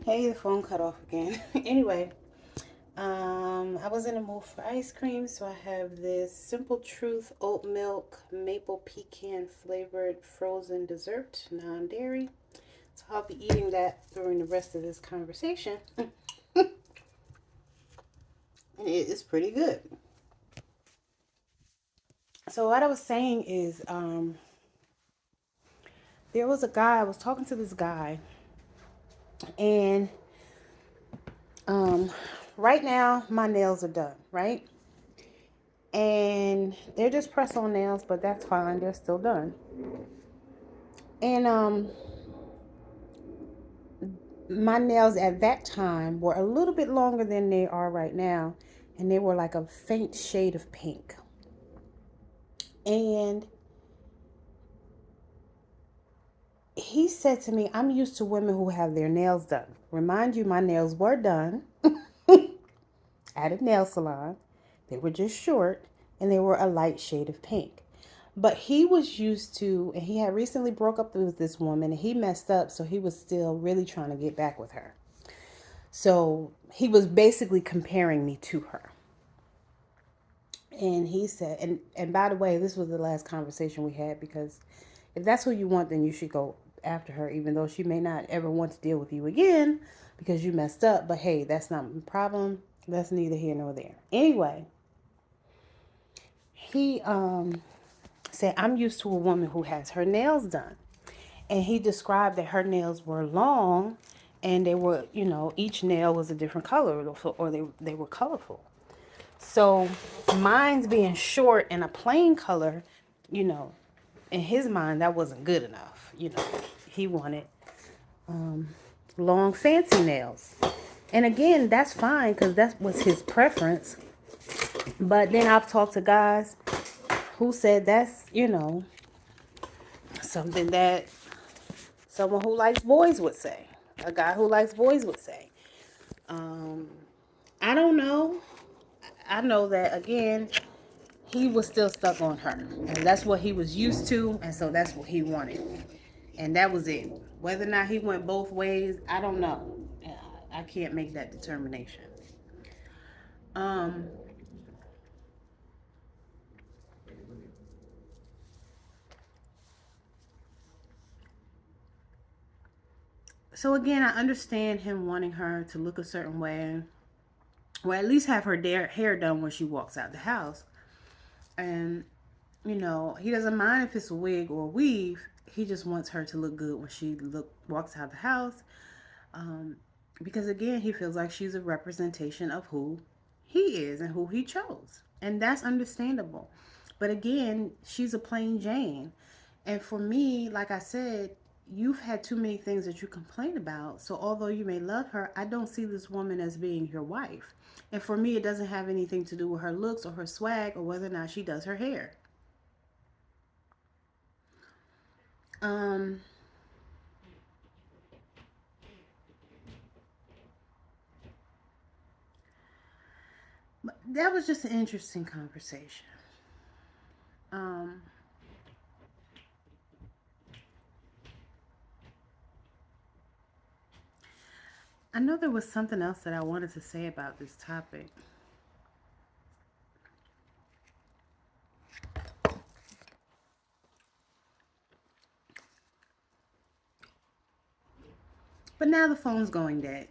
Hey, the phone cut off again. Anyway, I was in a mood for ice cream, so I have this Simple Truth oat milk maple pecan flavored frozen dessert, non-dairy. So I'll be eating that during the rest of this conversation, and it is pretty good. So what I was saying is, there was a guy. I was talking to this guy, and um, right now my nails are done, right? And they're just press on nails, but that's fine. They're still done. And my nails at that time were a little bit longer than they are right now, and they were like a faint shade of pink. And he said to me, I'm used to women who have their nails done. Remind you, my nails were done at a nail salon. They were just short, and they were a light shade of pink. But he was used to, and he had recently broke up with this woman, and he messed up, so he was still really trying to get back with her. So he was basically comparing me to her. And he said, and by the way, this was the last conversation we had, because if that's who you want, then you should go after her, even though she may not ever want to deal with you again because you messed up. But hey, that's not my problem. That's neither here nor there. Anyway, he said, I'm used to a woman who has her nails done. And he described that her nails were long, and they were, each nail was a different color, or they were colorful. So mine's being short and a plain color, you know, in his mind, that wasn't good enough. He wanted long, fancy nails. And again, that's fine because that was his preference. But then I've talked to guys who said that's, something that someone who likes boys would say. A guy who likes boys would say. Um, I don't know. I know that, again, he was still stuck on her. And that's what he was used to. And so that's what he wanted. And that was it. Whether or not he went both ways, I don't know. I can't make that determination. Um, so again, I understand him wanting her to look a certain way, or at least have her hair done when she walks out the house. And he doesn't mind if it's a wig or a weave. He just wants her to look good when she walks out the house. Um, because again, he feels like she's a representation of who he is and who he chose. And that's understandable. But again, she's a plain Jane. And for me, like I said, you've had too many things that you complain about. So although you may love her, I don't see this woman as being your wife. And for me, it doesn't have anything to do with her looks or her swag or whether or not she does her hair. Um, that was just an interesting conversation. Um, I know there was something else that I wanted to say about this topic. But now the phone's going dead.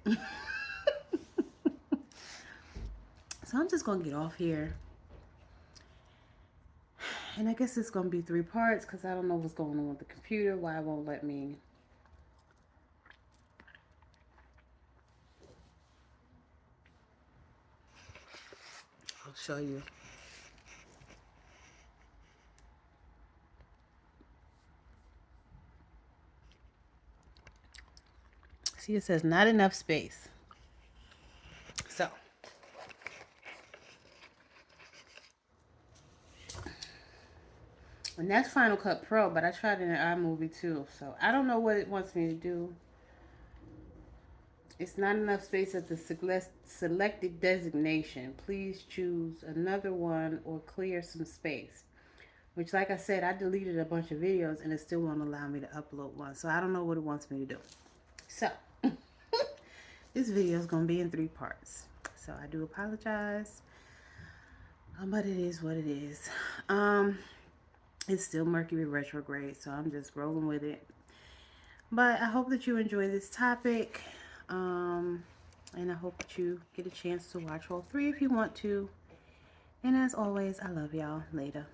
So I'm just going to get off here. And I guess it's going to be 3 parts because I don't know what's going on with the computer, why it won't let me. I'll show you. See, it says not enough space. So, and that's Final Cut Pro, but I tried it in iMovie too. So I don't know what it wants me to do. It's not enough space at the selected designation. Please choose another one or clear some space. Which, like I said, I deleted a bunch of videos and it still won't allow me to upload one. So I don't know what it wants me to do. So, this video is going to be in 3 parts. So I do apologize. But it is what it is. It's still Mercury retrograde, so I'm just rolling with it. But I hope that you enjoy this topic. And I hope that you get a chance to watch all 3 if you want to. And as always, I love y'all. Later.